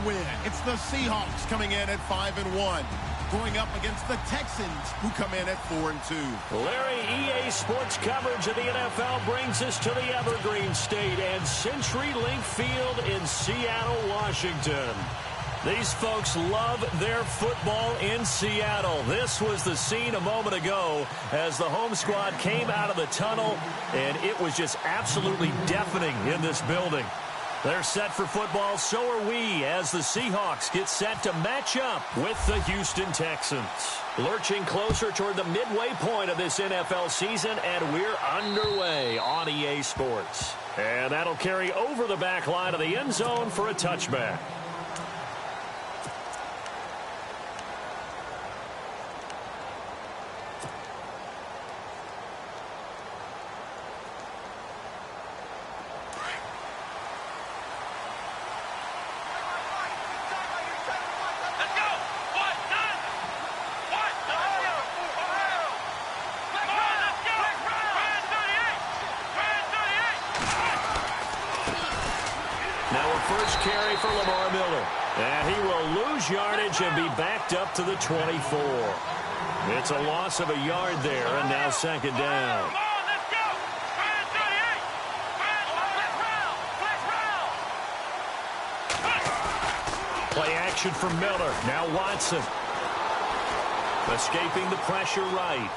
win. It's the Seahawks coming in at 5-1. Going up against the Texans, who come in at 4-2. Larry, EA Sports coverage of the NFL brings us to the Evergreen State and CenturyLink Field in Seattle, Washington. These folks love their football in Seattle. This was the scene a moment ago as the home squad came out of the tunnel, and it was just absolutely deafening in this building. They're set for football, so are we, as the Seahawks get set to match up with the Houston Texans. Lurching closer toward the midway point of this NFL season, and we're underway on EA Sports. And that'll carry over the back line of the end zone for a touchback. First carry for Lamar Miller. And he will lose yardage and be backed up to the 24. It's a loss of a yard there, and now second down. Play action from Miller. Now Watson. Escaping the pressure right.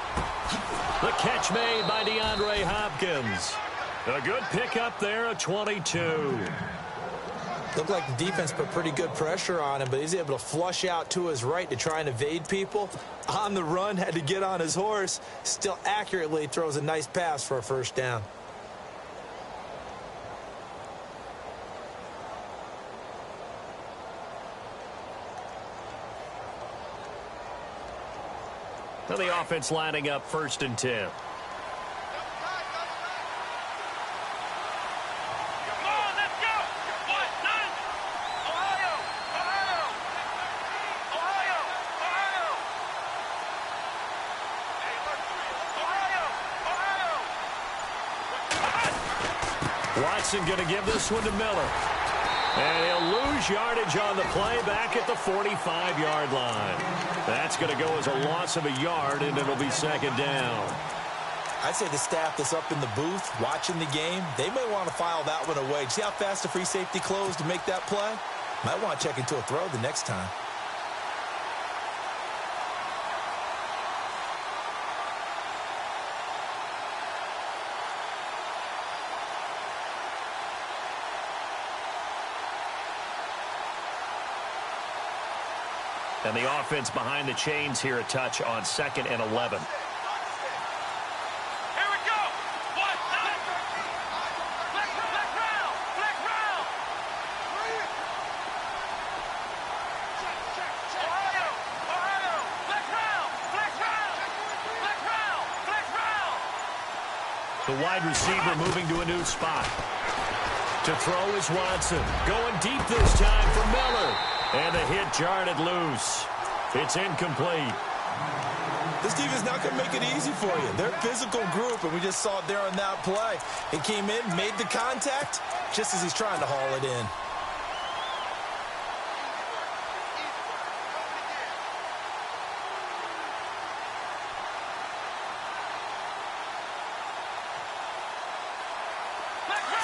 The catch made by DeAndre Hopkins. A good pickup there, a 22. Looked like the defense put pretty good pressure on him, but he's able to flush out to his right to try and evade people. On the run, had to get on his horse. Still accurately throws a nice pass for a first down. Now the offense lining up 1st and 10. Watson going to give this one to Miller. And he'll lose yardage on the play back at the 45-yard line. That's going to go as a loss of a yard, and it'll be second down. I'd say the staff that's up in the booth watching the game, they may want to file that one away. See how fast the free safety closed to make that play? Might want to check into a throw the next time. And the offense behind the chains here a touch on 2nd and 11. The wide receiver moving to a new spot. To throw is Watson. Going deep this time for Miller. And the hit jarred it loose. It's incomplete. This defense not going to make it easy for you. They're a physical group, and we just saw it there on that play. It came in, made the contact, just as he's trying to haul it in.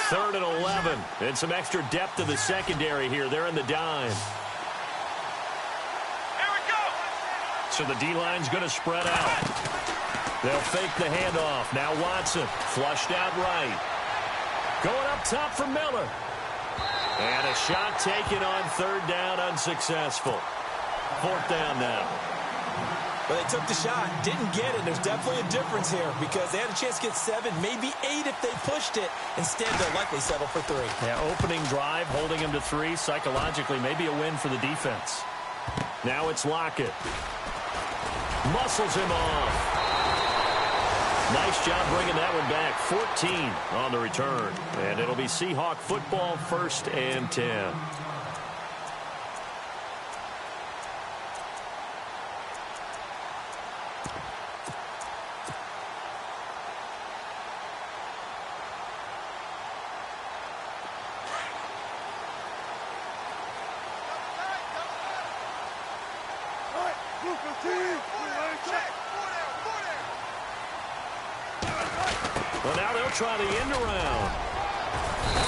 Third and 11. And some extra depth to the secondary here. They're in the dime. So the D-line's going to spread out. They'll fake the handoff. Now Watson flushed out right. Going up top for Miller. And a shot taken on 3rd down, unsuccessful. 4th down now. Well, they took the shot, didn't get it. There's definitely a difference here because they had a chance to get 7, maybe 8 if they pushed it. Instead, they'll likely settle for 3. Yeah, opening drive, holding him to 3. Psychologically, maybe a win for the defense. Now it's Lockett. Muscles him off. Nice job bringing that one back. 14 on the return. And it'll be Seahawk football, 1st and 10. Well, now they'll try the end around.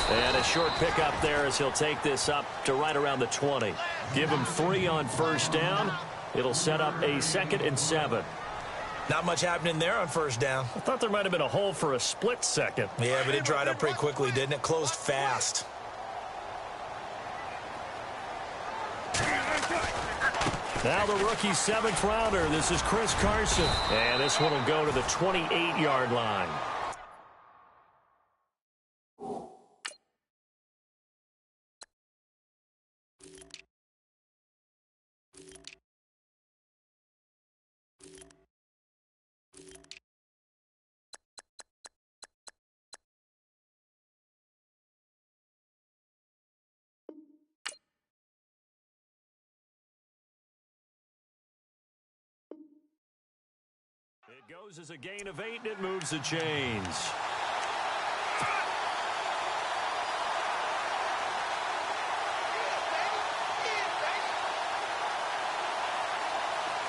And a short pickup there as he'll take this up to right around the 20. Give him 3 on first down. It'll set up a 2nd and 7. Not much happening there on first down. I thought there might have been a hole for a split second. Yeah, but it dried up pretty quickly, didn't it? Closed fast. Now the rookie 7th rounder. This is Chris Carson. And this one will go to the 28-yard line. It goes as a gain of 8, and it moves the chains.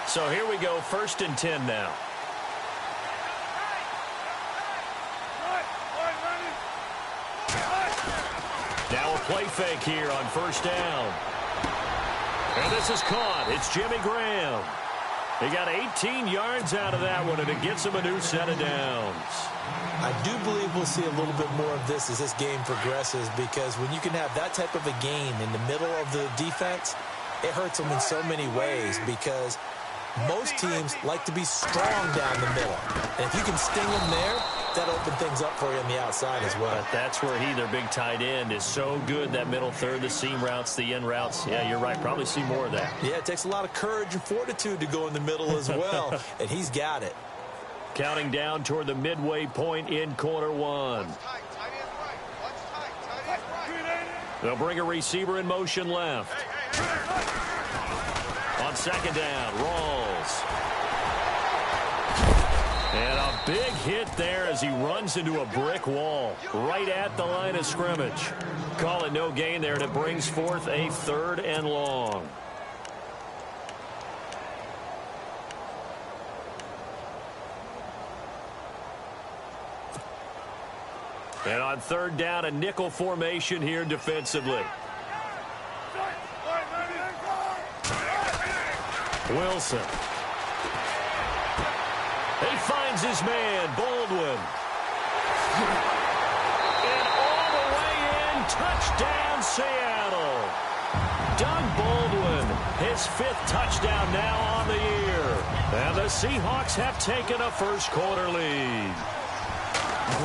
So here we go, 1st and 10 now. Now a play fake here on first down. And this is caught. It's Jimmy Graham. He got 18 yards out of that one, and it gets him a new set of downs. I do believe we'll see a little bit more of this as this game progresses, because when you can have that type of a gain in the middle of the defense, it hurts them in so many ways, because most teams like to be strong down the middle. And if you can sting them there, that opens things up for you on the outside as well. But that's where their big tight end, is so good, that middle third, the seam routes, the in routes. Yeah, you're right. Probably see more of that. Yeah, it takes a lot of courage and fortitude to go in the middle as well, and he's got it. Counting down toward the midway point in quarter 1. They'll bring a receiver in motion left. On 2nd down, Rawls. And a big hit there as he runs into a brick wall right at the line of scrimmage. Call it no gain there, and it brings forth a 3rd and long. And on 3rd down, a nickel formation here defensively. Wilson. He finds his man, Baldwin. And all the way in, touchdown, Seattle. Doug Baldwin, his 5th touchdown now on the year. And the Seahawks have taken a first-quarter lead.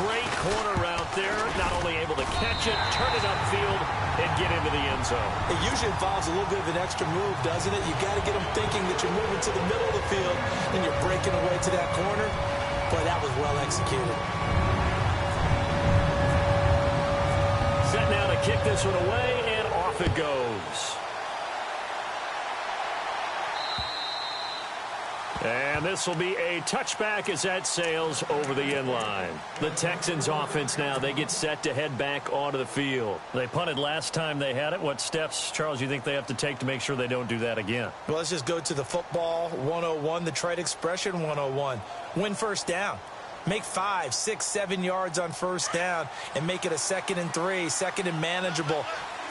Great corner route there. Not only able to catch it, turn it upfield, and get into the end zone. It usually involves a little bit of an extra move, doesn't it? You got to get them thinking that you're moving to the middle of the field and you're breaking away to that corner. Boy, that was well executed. Set now to kick this one away, and off it goes. And this will be a touchback as that sails over the end line. The Texans offense now, they get set to head back onto the field. They punted last time they had it. What steps, Charles, do you think they have to take to make sure they don't do that again? Well, let's just go to the football 101, the trite expression 101. Win first down. Make 5, 6, 7 yards on first down and make it a 2nd and 3, 2nd and manageable.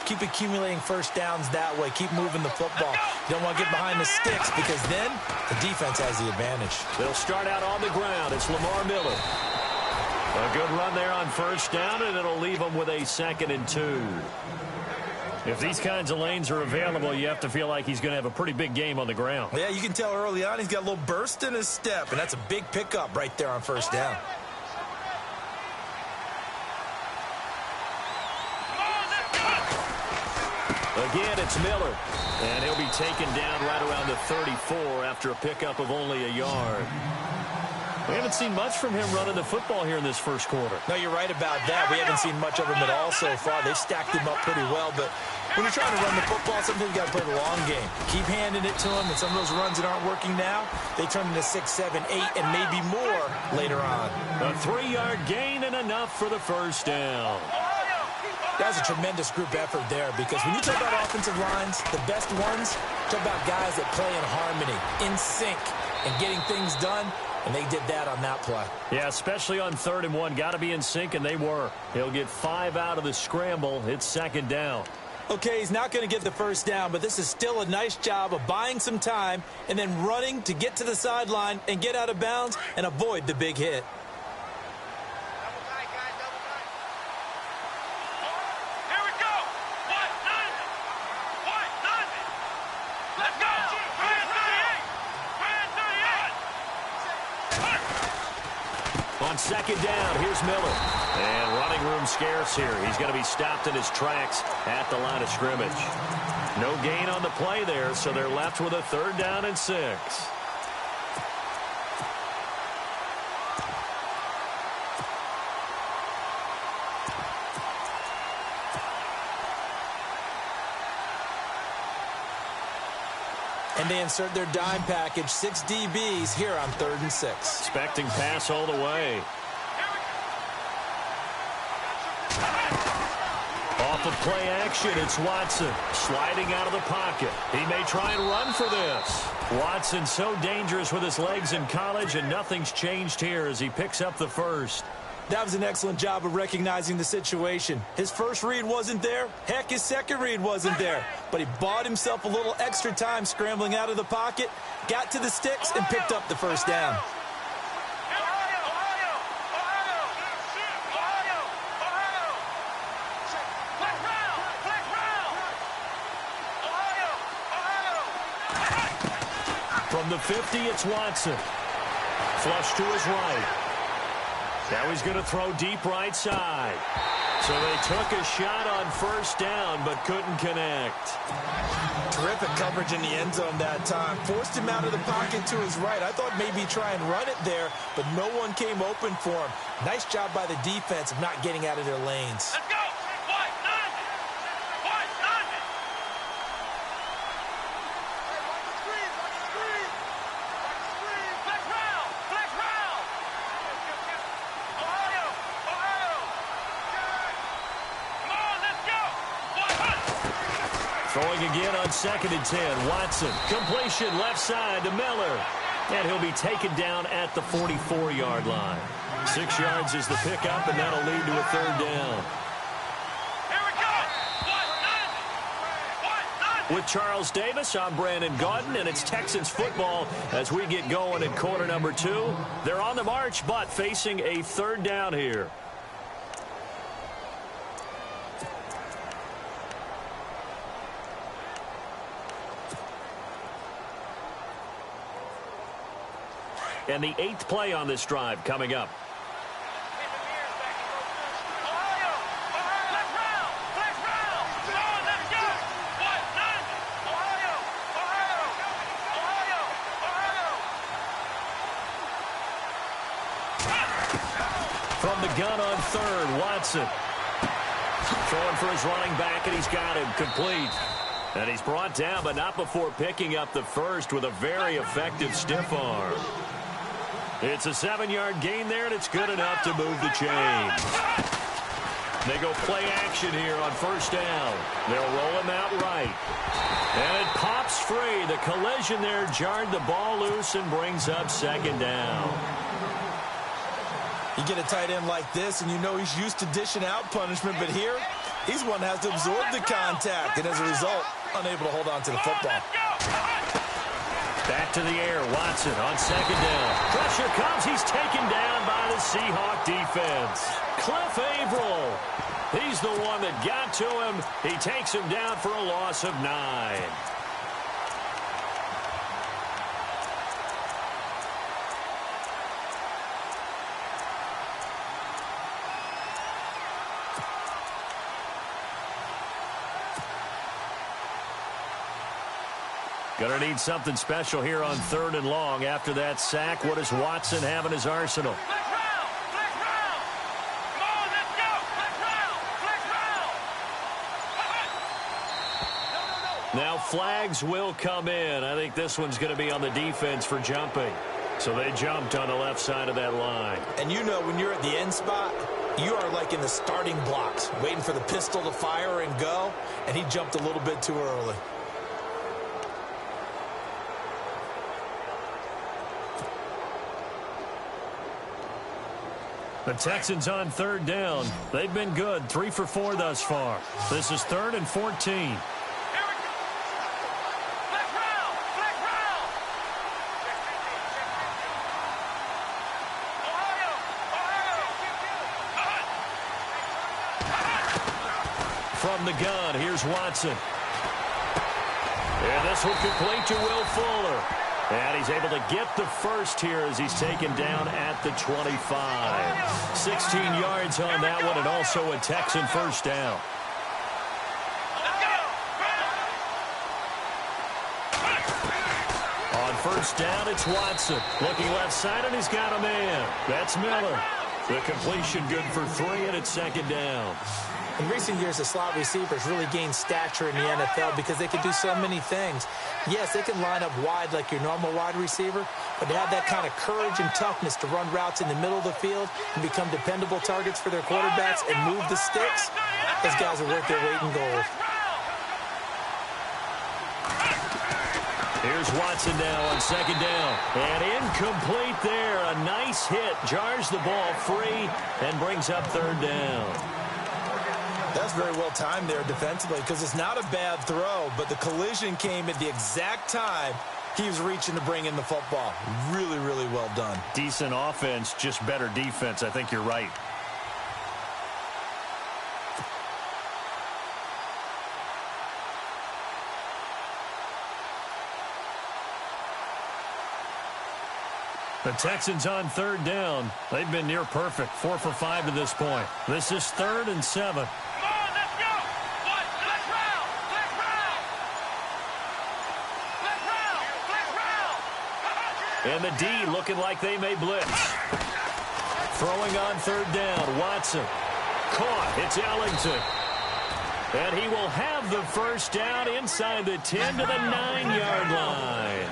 Keep accumulating first downs that way. Keep moving the football. You don't want to get behind the sticks, because then the defense has the advantage. They'll start out on the ground. It's Lamar Miller. A good run there on first down, and it'll leave them with a 2nd and 2. If these kinds of lanes are available, you have to feel like he's going to have a pretty big game on the ground. Yeah, you can tell early on he's got a little burst in his step, and that's a big pickup right there on first down. Again, it's Miller, and he'll be taken down right around the 34 after a pickup of only a yard. We haven't seen much from him running the football here in this first quarter. No, you're right about that. We haven't seen much of him at all so far. They've stacked him up pretty well, but when you're trying to run the football, sometimes you got to play the long game. Keep handing it to him, and some of those runs that aren't working now, they turn into 6, 7, 8, and maybe more later on. A 3-yard gain and enough for the first down. That was a tremendous group effort there, because when you talk about offensive lines, the best ones, talk about guys that play in harmony, in sync, and getting things done, and they did that on that play. Yeah, especially on 3rd and 1. Got to be in sync, and they were. He'll get 5 out of the scramble. It's 2nd down. Okay, he's not going to get the first down, but this is still a nice job of buying some time and then running to get to the sideline and get out of bounds and avoid the big hit. On 2nd down, here's Miller. And running room scarce here. He's going to be stopped in his tracks at the line of scrimmage. No gain on the play there, so they're left with a 3rd down and 6. And they insert their dime package, 6 DBs here on 3rd and 6. Expecting pass all the way. Off of play action, it's Watson sliding out of the pocket. He may try and run for this. Watson so dangerous with his legs in college, and nothing's changed here as he picks up the first. That was an excellent job of recognizing the situation. His first read wasn't there. Heck, his second read wasn't there. But he bought himself a little extra time scrambling out of the pocket, got to the sticks, and picked up the first down. From the 50, it's Watson. Flush to his right. Now he's going to throw deep right side. So they took a shot on 1st down, but couldn't connect. Terrific coverage in the end zone that time. Forced him out of the pocket to his right. I thought maybe try and run it there, but no one came open for him. Nice job by the defense of not getting out of their lanes. Let's go! Throwing again on 2nd and 10. Watson, completion left side to Miller. And he'll be taken down at the 44-yard line. 6 yards is the pickup, and that'll lead to a 3rd down. Here we go! With Charles Davis, I'm Brandon Gaudin, and it's Texans football as we get going in quarter number 2. They're on the march, but facing a 3rd down here. And the 8th play on this drive coming up. From the gun on 3rd, Watson. Throwing for his running back, and he's got him complete. And he's brought down, but not before picking up the first with a very effective stiff arm. It's a 7-yard gain there, and it's good enough to move the chains. They go play action here on 1st down. They'll roll him out right. And it pops free. The collision there jarred the ball loose and brings up 2nd down. You get a tight end like this, and you know he's used to dishing out punishment, but here, he's one that has to absorb the contact, and as a result, unable to hold on to the football. Back to the air, Watson on 2nd down. Pressure comes, he's taken down by the Seahawk defense. Cliff Averill, he's the one that got to him. He takes him down for a loss of 9. Going to need something special here on 3rd and long. After that sack, what does Watson have in his arsenal? Now flags will come in. I think this one's going to be on the defense for jumping. So they jumped on the left side of that line. And you know when you're at the end spot, You are like in the starting blocks, waiting for the pistol to fire and go, and he jumped a little bit too early. The Texans on third down. They've been good, 3 for 4 thus far. This is 3rd and 14. From the gun, here's Watson. And this will complete to Will Fuller. And he's able to get the first here as he's taken down at the 25. 16 yards on that one, and also a Texan first down. On first down, it's Watson. Looking left side, and he's got a man. That's Miller. The completion good for 3, and it's 2nd down. In recent years, the slot receivers really gained stature in the NFL because they can do so many things. Yes, they can line up wide like your normal wide receiver, but to have that kind of courage and toughness to run routes in the middle of the field and become dependable targets for their quarterbacks and move the sticks, those guys are worth their weight in gold. Here's Watson now on 2nd down. And incomplete there. A nice hit. Jars the ball free and brings up 3rd down. That's very well timed there defensively because it's not a bad throw, but the collision came at the exact time he was reaching to bring in the football. Really, really well done. Decent offense, just better defense. I think you're right. The Texans on 3rd down. They've been near perfect, 4 for 5 to this point. This is 3rd and 7. And the D looking like they may blitz. Throwing on 3rd down, Watson. Caught, it's Ellington. And he will have the first down inside the 10 to the 9-yard line.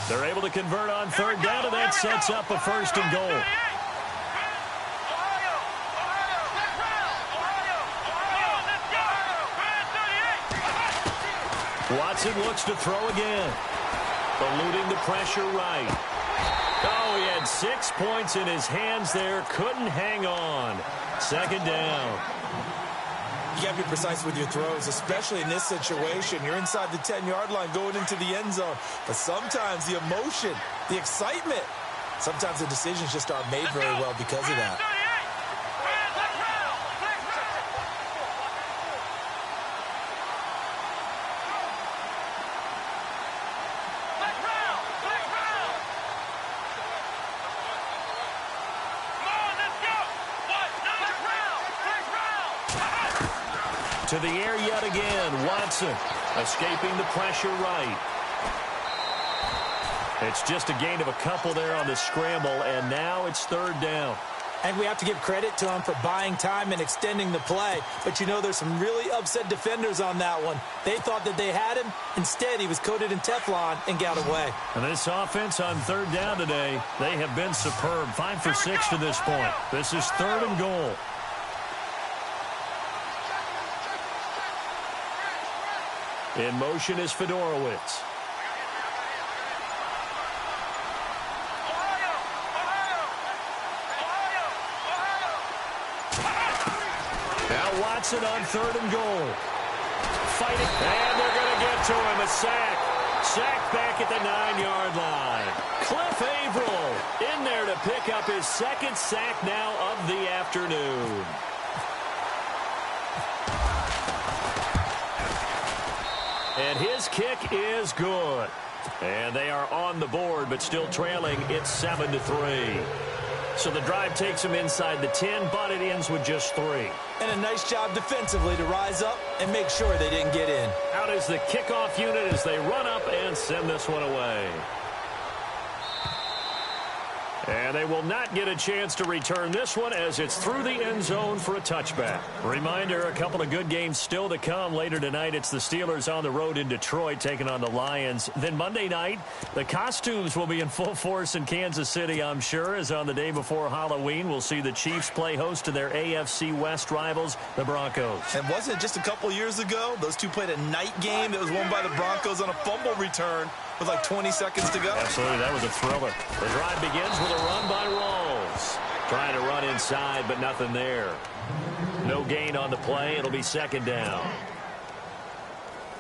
They're able to convert on 3rd down, and that sets up a 1st and goal. Watson looks to throw again. Eluding the pressure right. Oh, he had 6 points in his hands there. Couldn't hang on. 2nd down. You got to be precise with your throws, especially in this situation. You're inside the 10-yard line going into the end zone. But sometimes the emotion, the excitement, sometimes the decisions just aren't made very well because of that. To the air yet again, Watson escaping the pressure right. It's just a gain of a couple there on the scramble, and now it's 3rd down. And we have to give credit to him for buying time and extending the play. But you know, there's some really upset defenders on that one. They thought that they had him. Instead, he was coated in Teflon and got away. And this offense on 3rd down today, they have been superb. 5 for 6 to this point. This is 3rd and goal. In motion is Fedorowicz. Now Watson on 3rd and goal. Fighting, and they're going to get to him. A sack. Sack back at the 9-yard line. Cliff Averill in there to pick up his 2nd sack now of the afternoon. And his kick is good. And they are on the board, but still trailing. It's 7-3. So the drive takes them inside the 10, but it ends with just 3. And a nice job defensively to rise up and make sure they didn't get in. Out is the kickoff unit as they run up and send this one away. And they will not get a chance to return this one as it's through the end zone for a touchback. Reminder, a couple of good games still to come. Later tonight, it's the Steelers on the road in Detroit taking on the Lions. Then Monday night, the costumes will be in full force in Kansas City, I'm sure, as on the day before Halloween, we'll see the Chiefs play host to their AFC West rivals, the Broncos. And wasn't it just a couple years ago, those two played a night game that was won by the Broncos on a fumble return with like 20 seconds to go? Absolutely, that was a thriller. The drive begins with a run by Rawls. Trying to run inside, but nothing there. No gain on the play. It'll be second down.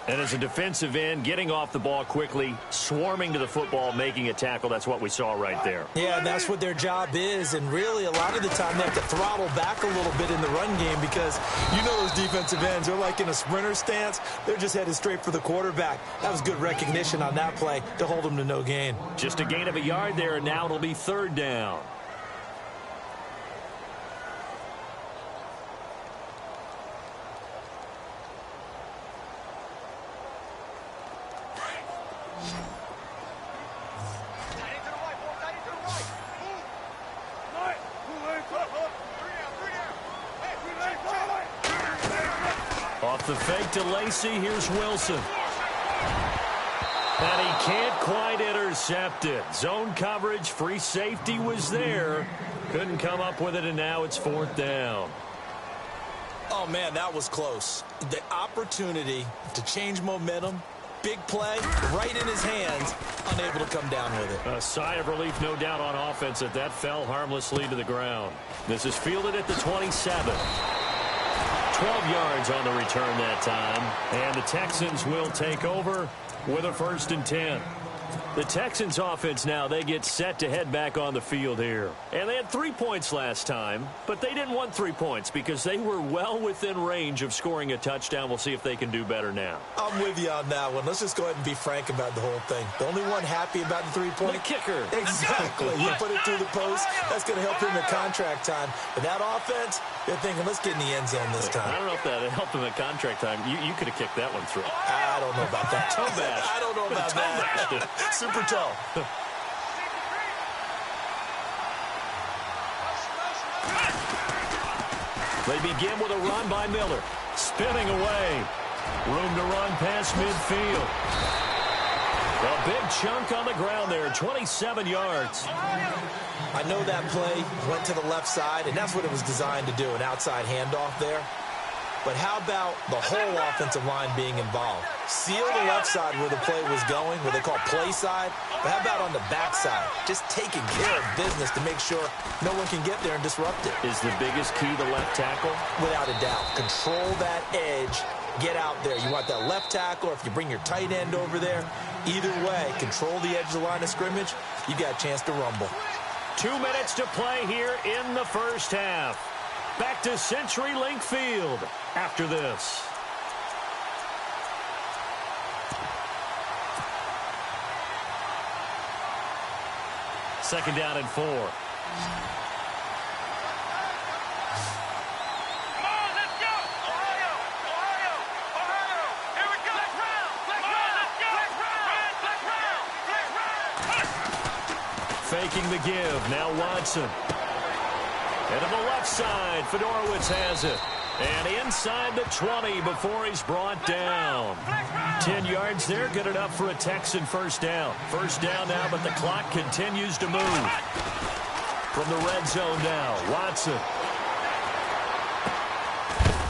And as a defensive end, getting off the ball quickly, swarming to the football, making a tackle, that's what we saw right there. Yeah, and that's what their job is. And really, a lot of the time, they have to throttle back a little bit in the run game because you know those defensive ends, they're like in a sprinter stance. They're just headed straight for the quarterback. That was good recognition on that play to hold them to no gain. Just a gain of a yard there, and now it'll be third down. Off the fake to Lacy, here's Wilson. And he can't quite intercept it. Zone coverage, free safety was there. Couldn't come up with it, and now it's fourth down. Oh, man, that was close. The opportunity to change momentum, big play, right in his hands, unable to come down with it. A sigh of relief, no doubt, on offense that fell harmlessly to the ground. This is fielded at the 27. 12 yards on the return that time. And the Texans will take over with a 1st and 10. The Texans offense now, they get set to head back on the field here. And they had 3 points last time, but they didn't want 3 points because they were well within range of scoring a touchdown. We'll see if they can do better now. I'm with you on that one. Let's just go ahead and be frank about the whole thing. The only one happy about the 3-point. The kicker. Exactly. You put it through the post. That's going to help him in contract time. But that offense, they're thinking, let's get in the end zone this time. I don't know if that helped him at contract time. You could have kicked that one through. I don't know about that. Toe bash. I don't know about that. Super toe. They begin with a run by Miller. Spinning away. Room to run past midfield. A big chunk on the ground there. 27 yards. I know that play went to the left side, and that's what it was designed to do, an outside handoff there. But how about the whole offensive line being involved? Seal the left side where the play was going, where they call play side. But how about on the back side? Just taking care of business to make sure no one can get there and disrupt it. Is the biggest key the left tackle? Without a doubt. Control that edge. Get out there. You want that left tackle, or if you bring your tight end over there, either way, control the edge of the line of scrimmage, you got a chance to rumble. 2 minutes to play here in the first half. Back to CenturyLink Field after this. Second down and 4. Come on, let's go! Ohio! Ohio! Ohio! Here we go! Let's round! Let's round! Let's go! Let's round! Let's round! Faking the give. Now Watson. And to the left side, Fedorowicz has it. And inside the 20 before he's brought down. 10 yards there, good enough for a Texan first down. First down now, but the clock continues to move. From the red zone now, Watson.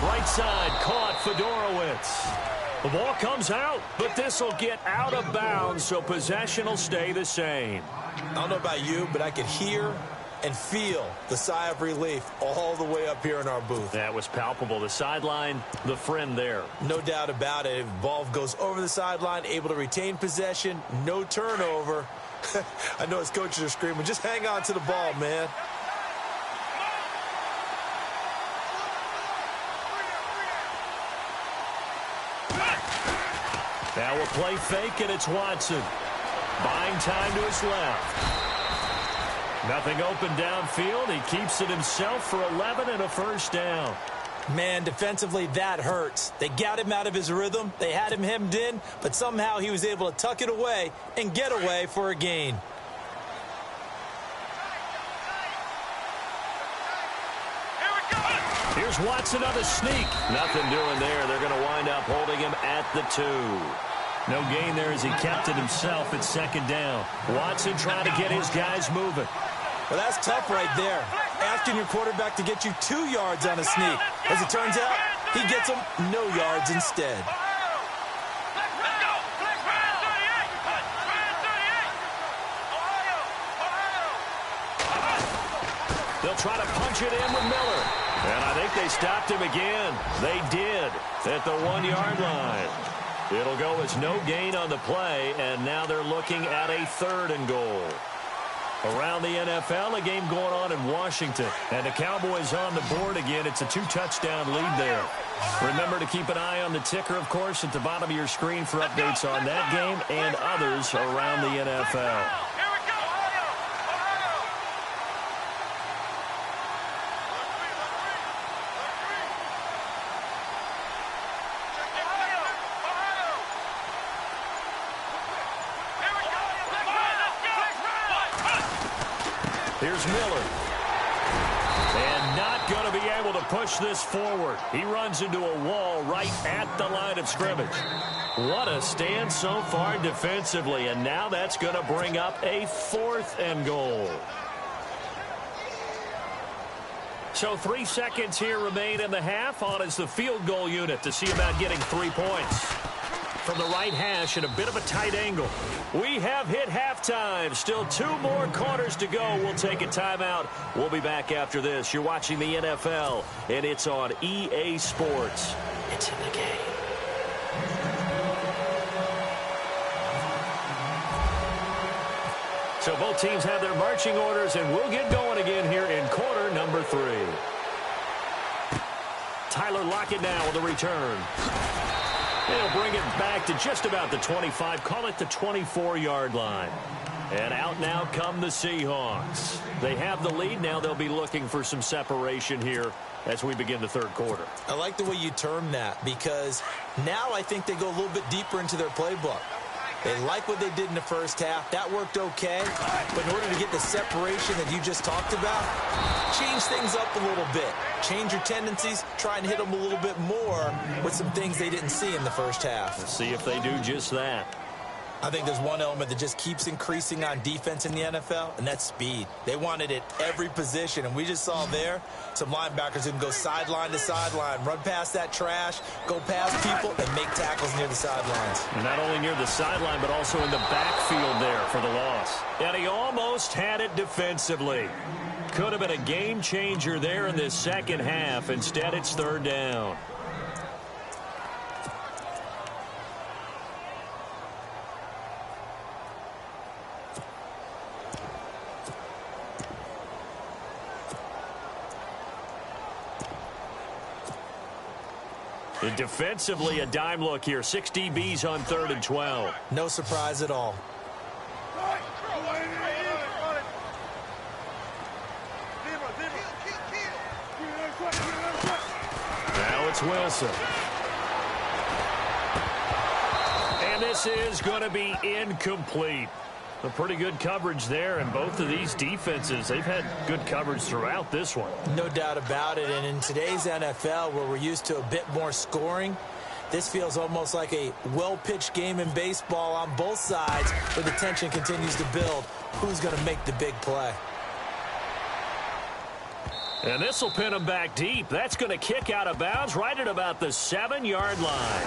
Right side, caught Fedorowicz. The ball comes out, but this will get out of bounds, so possession will stay the same. I don't know about you, but I could hear and feel the sigh of relief all the way up here in our booth. That was palpable. The sideline, the friend there. No doubt about it. If the ball goes over the sideline, able to retain possession, no turnover. I know his coaches are screaming, just hang on to the ball, man. Now we'll play fake, and it's Watson. Buying time to his left. Nothing open downfield. He keeps it himself for 11 and a first down. Man, defensively, that hurts. They got him out of his rhythm. They had him hemmed in, but somehow he was able to tuck it away and get away for a gain. Here's Watson on the sneak. Nothing doing there. They're going to wind up holding him at the 2. No gain there as he kept it himself at second down. Watson trying to get his guys moving. Well, that's tough right there. Asking your quarterback to get you 2 yards on a sneak. As it turns out, he gets them no yards instead. They'll try to punch it in with Miller. And I think they stopped him again. They did at the 1-yard line. It'll go as no gain on the play, and now they're looking at a 3rd and goal. Around the NFL, a game going on in Washington. And the Cowboys on the board again. It's a 2-touchdown lead there. Remember to keep an eye on the ticker, of course, at the bottom of your screen for updates on that game and others around the NFL. Here's Miller. And not going to be able to push this forward. He runs into a wall right at the line of scrimmage. What a stand so far defensively. And now that's going to bring up a 4th and goal. So 3 seconds here remain in the half. On is the field goal unit to see about getting 3 points. From the right hash at a bit of a tight angle. We have hit halftime. Still 2 more quarters to go. We'll take a timeout. We'll be back after this. You're watching the NFL, and it's on EA Sports. It's in the game. So both teams have their marching orders, and we'll get going again here in quarter number 3. Tyler Lockett now with a return. They'll bring it back to just about the 25, call it the 24-yard line. And out now come the Seahawks. They have the lead. Now they'll be looking for some separation here as we begin the 3rd quarter. I like the way you term that because now I think they go a little bit deeper into their playbook. They like what they did in the first half. That worked okay. But in order to get the separation that you just talked about, change things up a little bit. Change your tendencies. Try and hit them a little bit more with some things they didn't see in the first half. Let's see if they do just that. I think there's one element that just keeps increasing on defense in the NFL, and that's speed. They want it at every position, and we just saw there some linebackers who can go sideline to sideline, run past that trash, go past people, and make tackles near the sidelines. And not only near the sideline, but also in the backfield there for the loss. And he almost had it defensively. Could have been a game changer there in this second half. Instead, it's 3rd down. And defensively, a dime look here. 6 DBs on 3rd and 12. No surprise at all. Now it's Wilson. And this is going to be incomplete. A pretty good coverage there, and both of these defenses, they've had good coverage throughout this one. No doubt about it, and in today's NFL, where we're used to a bit more scoring, this feels almost like a well-pitched game in baseball on both sides, where the tension continues to build. Who's going to make the big play? And this will pin him back deep. That's going to kick out of bounds right at about the 7-yard line.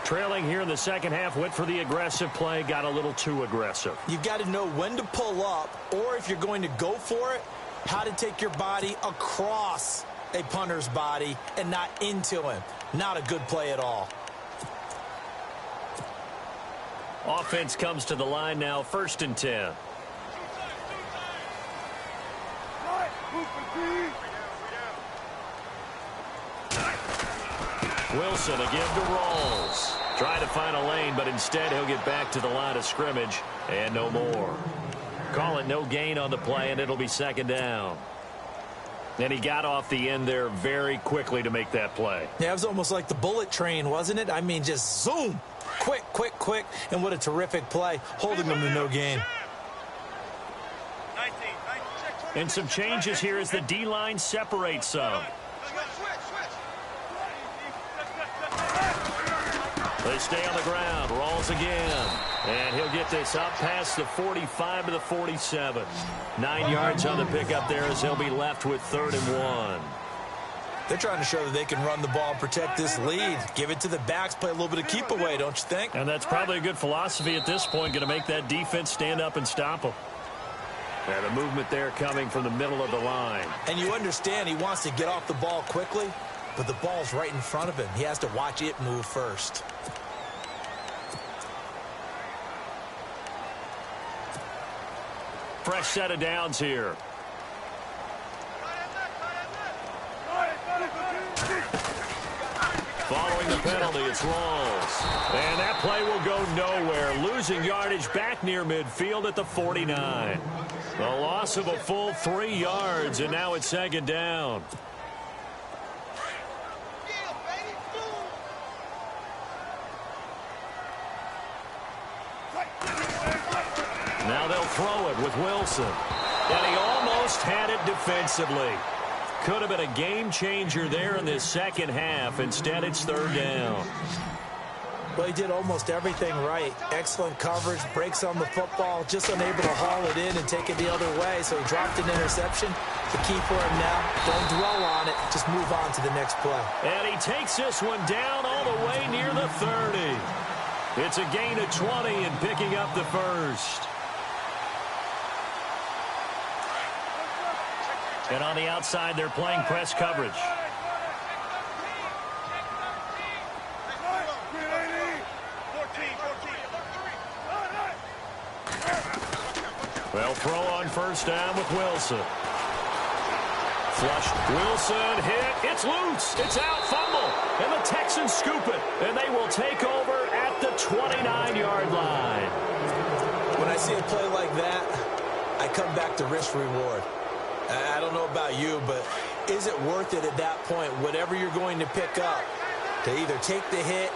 Trailing here in the second half, went for the aggressive play, got a little too aggressive. You've got to know when to pull up, or if you're going to go for it, how to take your body across a punter's body and not into him. Not a good play at all. Offense comes to the line now, 1st and 10. Wilson again to Rawls. Trying to find a lane, but instead he'll get back to the line of scrimmage and no more. Call it no gain on the play, and it'll be 2nd down. And he got off the end there very quickly to make that play. Yeah, it was almost like the bullet train, wasn't it? I mean, just zoom. Quick, quick, quick. And what a terrific play, holding them to no gain. And some changes here as the D-line separates some. They stay on the ground. Rolls again. And he'll get this up past the 45 to the 47. 9 yards on the pickup there as he'll be left with 3rd and 1. They're trying to show that they can run the ball and protect this lead. Give it to the backs, play a little bit of keep away, don't you think? And that's probably a good philosophy at this point, going to make that defense stand up and stop them. And the movement there coming from the middle of the line. And you understand he wants to get off the ball quickly, but the ball's right in front of him. He has to watch it move first. Fresh set of downs here. Following the penalty, it's Rawls. And that play will go nowhere. Losing yardage back near midfield at the 49. The loss of a full 3 yards, and now it's 2nd down. Now they'll throw it with Wilson. And he almost had it defensively. Could have been a game changer there in this second half. Instead, it's 3rd down. Well, he did almost everything right. Excellent coverage, breaks on the football, just unable to haul it in and take it the other way. So he dropped an interception. The key for him now, don't dwell on it. Just move on to the next play. And he takes this one down all the way near the 30. It's a gain of 20 and picking up the first. And on the outside, they're playing press coverage. They'll throw on 1st down with Wilson. Flush. Wilson hit. It's loose. It's out. Fumble. And the Texans scoop it. And they will take over at the 29-yard line. When I see a play like that, I come back to risk reward. I don't know about you, but is it worth it at that point, whatever you're going to pick up, to either take the hit,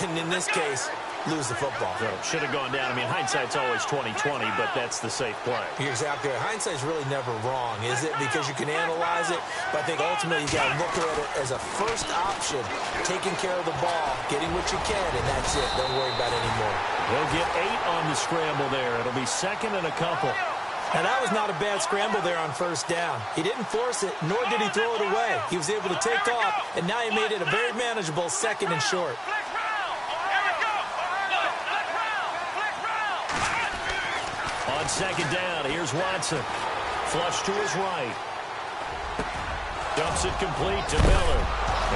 and in this case, lose the football? So should have gone down. I mean, hindsight's always 20/20, but that's the safe play. You're exactly right. Hindsight's really never wrong, is it? Because you can analyze it, but I think ultimately you got to look at it as a first option, taking care of the ball, getting what you can, and that's it. Don't worry about it anymore. He'll get 8 on the scramble there. It'll be 2nd and a couple. And that was not a bad scramble there on 1st down. He didn't force it, nor did he throw it away. He was able to take off, and now he made it a very manageable 2nd and short. On 2nd down, here's Watson. Flush to his right. Dumps it complete to Miller.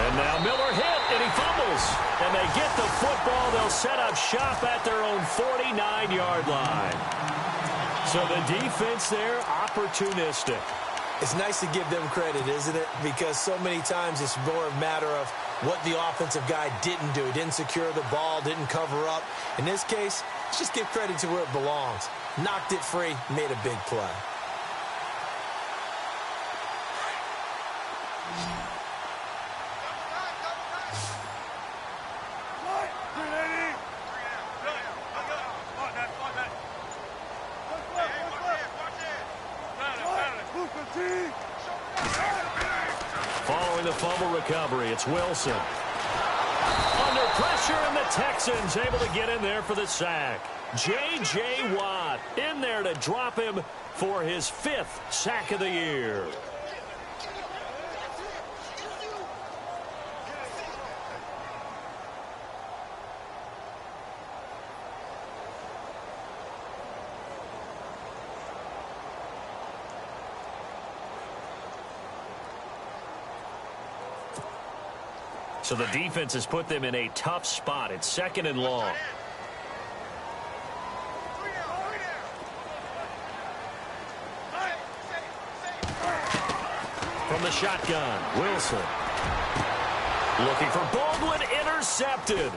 And now Miller hit, and he fumbles. And they get the football. They'll set up shop at their own 49-yard line. So the defense there, opportunistic. It's nice to give them credit, isn't it? Because so many times it's more a matter of what the offensive guy didn't do. He didn't secure the ball, didn't cover up. In this case, let's just give credit to where it belongs. Knocked it free, made a big play. Following the fumble recovery, it's Wilson. Under pressure, and the Texans able to get in there for the sack. J.J. Watt in there to drop him for his 5th sack of the year. So the defense has put them in a tough spot. It's 2nd and long. From the shotgun, Wilson. Looking for Baldwin, intercepted.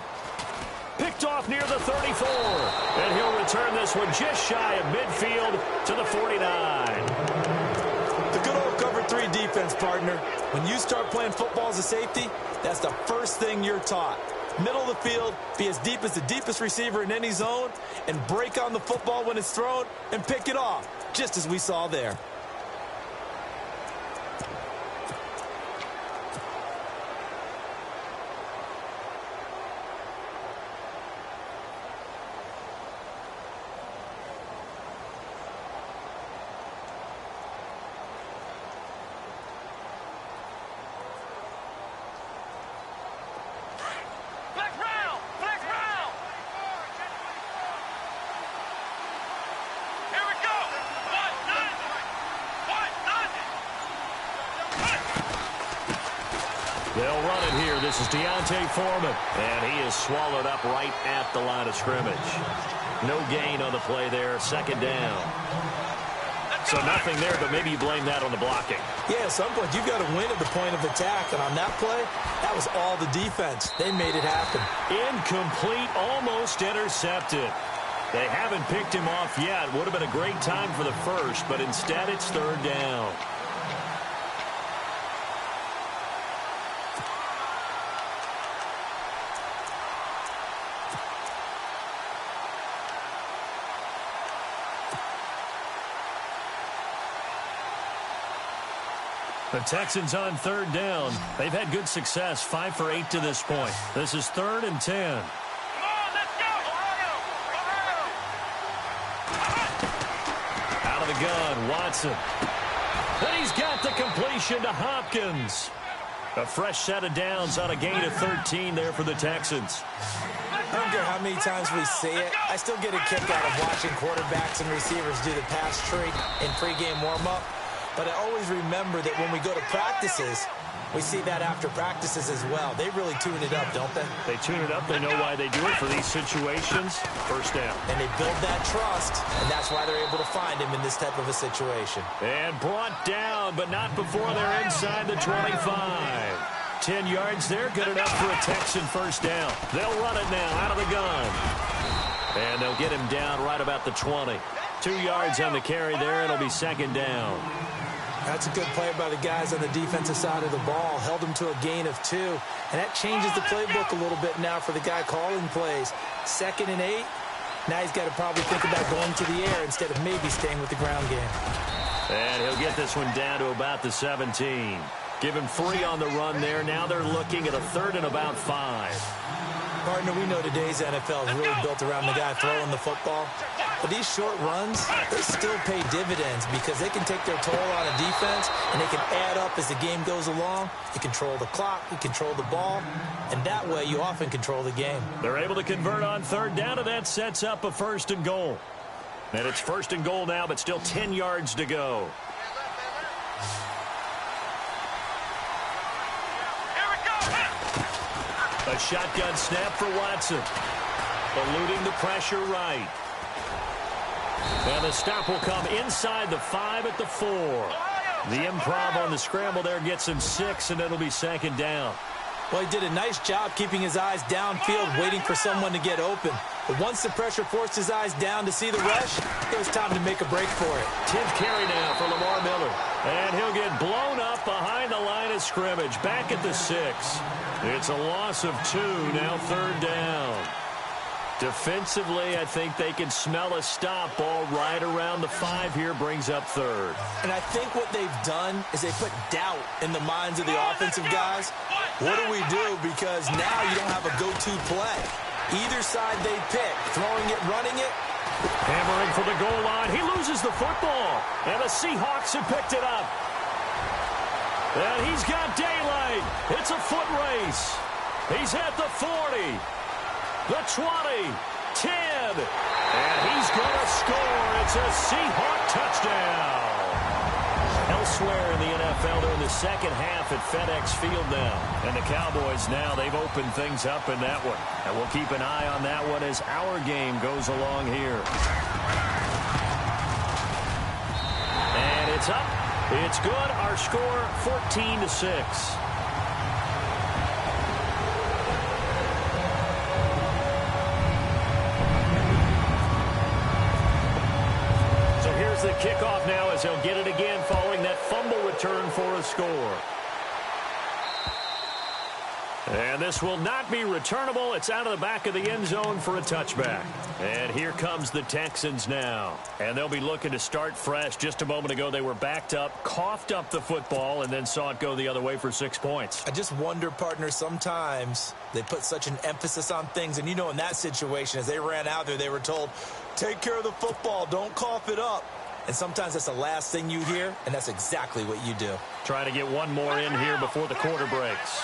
Picked off near the 34. And he'll return this one just shy of midfield to the 49. The good old cover 3 defense, partner. When you start playing football as a safety, that's the first thing you're taught. Middle of the field, be as deep as the deepest receiver in any zone, and break on the football when it's thrown and pick it off, just as we saw there. They'll run it here. This is Deontay Foreman. And he is swallowed up right at the line of scrimmage. No gain on the play there. Second down. So nothing there, but maybe you blame that on the blocking. Yeah, at some point you've got to win at the point of attack. And on that play, that was all the defense. They made it happen. Incomplete, almost intercepted. They haven't picked him off yet. Would have been a great time for the first, but instead it's third down. The Texans on third down. They've had good success, 5 for 8 to this point. This is 3rd and 10. Come on, let's go! Ohio! Ohio! Out of the gun, Watson. And he's got the completion to Hopkins. A fresh set of downs on a gain of 13 there for the Texans. I don't care how many times we see it. I still get a kick out of watching quarterbacks and receivers do the pass tree in pregame warm-up. But I always remember that when we go to practices, we see that after practices as well. They really tune it up, don't they? They tune it up. They know why they do it for these situations. First down. And they build that trust, and that's why they're able to find him in this type of a situation. And brought down, but not before they're inside the 25. 10 yards there, good enough for a Texan first down. They'll run it now out of the gun. And they'll get him down right about the 20. 2 yards on the carry there. It'll be second down. That's a good play by the guys on the defensive side of the ball. Held them to a gain of 2. And that changes the playbook a little bit now for the guy calling plays. 2nd and 8. Now he's got to probably think about going to the air instead of maybe staying with the ground game. And he'll get this one down to about the 17. Give him 3 on the run there. Now they're looking at a 3rd and about 5. Partner, we know today's NFL is really built around the guy throwing the football. But these short runs, they still pay dividends because they can take their toll on a defense and they can add up as the game goes along. You control the clock, you control the ball, and that way you often control the game. They're able to convert on third down, and that sets up a 1st and goal. And it's 1st and goal now, but still 10 yards to go. A shotgun snap for Watson. Eluding the pressure right. And the stop will come inside the 5 at the 4. The improv on the scramble there gets him 6, and it'll be 2nd down. Well, he did a nice job keeping his eyes downfield, waiting for someone to get open. But once the pressure forced his eyes down to see the rush, it was time to make a break for it. 10th carry now for Lamar Miller. And he'll get blown up behind the line of scrimmage, back at the 6. It's a loss of 2, now 3rd down. Defensively, I think they can smell a stop. Ball right around the 5 here, brings up 3rd. And I think what they've done is they put doubt in the minds of the offensive guys. What do we do? Because now you don't have a go-to play. Either side they pick, throwing it, running it. Hammering for the goal line. He loses the football. And the Seahawks have picked it up. And he's got daylight. It's a foot race. He's at the 40. The 20, 10, and he's going to score. It's a Seahawk touchdown. Elsewhere in the NFL, they're in the second half at FedEx Field now. And the Cowboys now, they've opened things up in that one. And we'll keep an eye on that one as our game goes along here. And it's up. It's good. Our score, 14-6. The kickoff now as he'll get it again following that fumble return for a score. And this will not be returnable. It's out of the back of the end zone for a touchback. And here comes the Texans now. And they'll be looking to start fresh. Just a moment ago, they were backed up, coughed up the football, and then saw it go the other way for 6 points. I just wonder, partner, sometimes they put such an emphasis on things. And, you know, in that situation, as they ran out there, they were told, take care of the football, don't cough it up. And sometimes that's the last thing you hear, and that's exactly what you do. Trying to get one more in here before the quarter breaks.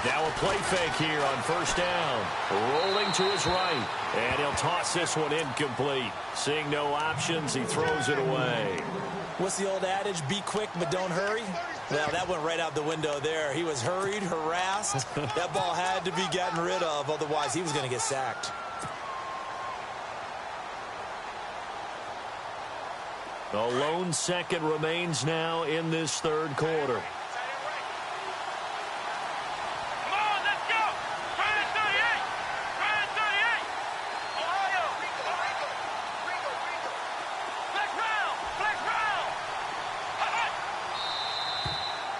Now a play fake here on first down. Rolling to his right. And he'll toss this one incomplete. Seeing no options, he throws it away. What's the old adage? Be quick, but don't hurry. Well, that went right out the window there. He was hurried, harassed. That ball had to be gotten rid of. Otherwise, he was going to get sacked. The lone second remains now in this third quarter.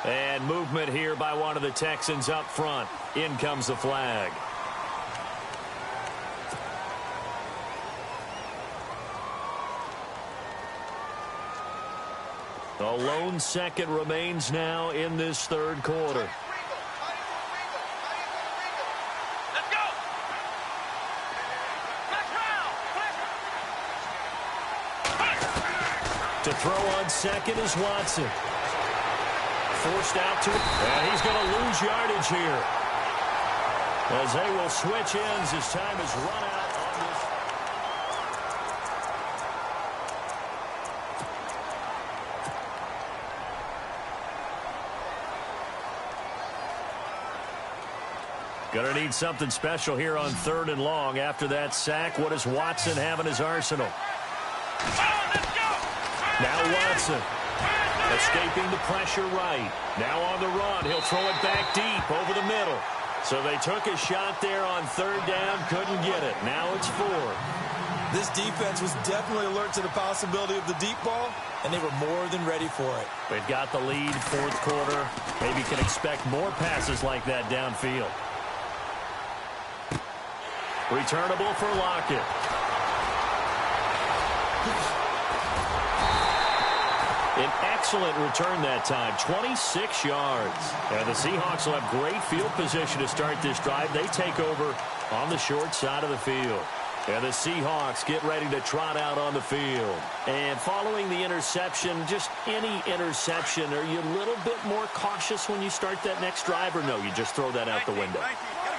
And movement here by one of the Texans up front. In comes the flag. The lone second remains now in this third quarter. Let's go. To throw on second is Watson. Forced out to it. And he's going to lose yardage here. As they will switch ends as time is run out on this. Going to need something special here on 3rd and long. After that sack, what does Watson have in his arsenal? Now Watson. Escaping the pressure right. Now on the run. He'll throw it back deep over the middle. So they took a shot there on 3rd down. Couldn't get it. Now it's 4th. This defense was definitely alert to the possibility of the deep ball, and they were more than ready for it. They've got the lead, 4th quarter. Maybe can expect more passes like that downfield. Returnable for Lockett. An excellent return that time, 26 yards. And the Seahawks will have great field position to start this drive. They take over on the short side of the field. And the Seahawks get ready to trot out on the field. And following the interception, just any interception, are you a little bit more cautious when you start that next drive, or no, you just throw that out the window?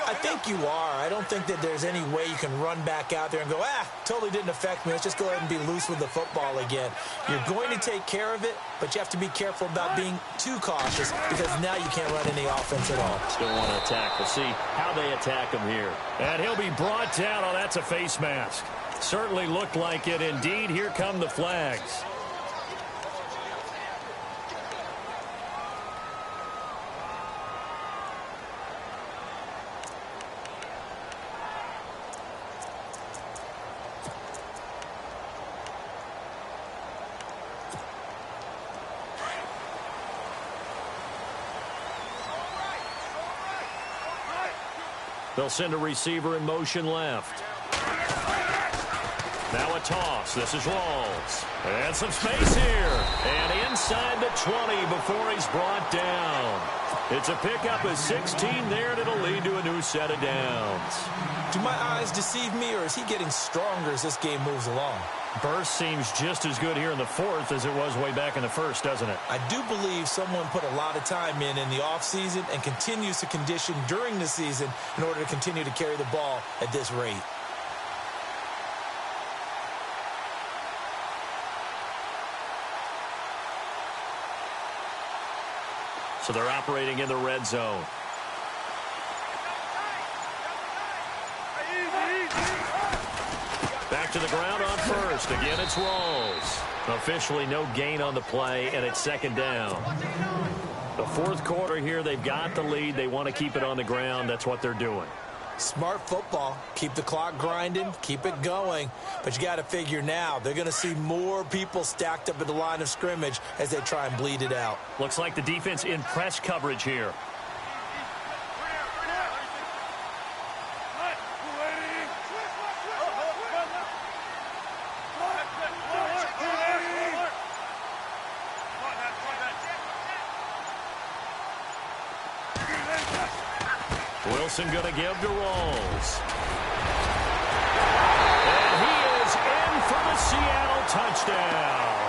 I think you are. I don't think that there's any way you can run back out there and go, totally didn't affect me. Let's just go ahead and be loose with the football again. You're going to take care of it, but you have to be careful about being too cautious because now you can't run any offense at all. Still want to attack. We'll see how they attack him here. And he'll be brought down. Oh, that's a face mask. Certainly looked like it. Indeed, here come the flags. They'll send a receiver in motion left. Now a toss. This is Rawls. And some space here. And inside the 20 before he's brought down. It's a pickup of 16 there, and it'll lead to a new set of downs. Do my eyes deceive me, or is he getting stronger as this game moves along? Burst seems just as good here in the 4th as it was way back in the 1st, doesn't it? I do believe someone put a lot of time in the offseason and continues to condition during the season in order to continue to carry the ball at this rate. So they're operating in the red zone. Back to the ground on first. Again, it's Rawls. Officially no gain on the play, and it's 2nd down. The 4th quarter here, they've got the lead. They want to keep it on the ground. That's what they're doing. Smart football. Keep the clock grinding. Keep it going. But you got to figure now, they're going to see more people stacked up at the line of scrimmage as they try and bleed it out. Looks like the defense in press coverage here. Wilson going to give to Rawls. And he is in for the Seattle touchdown.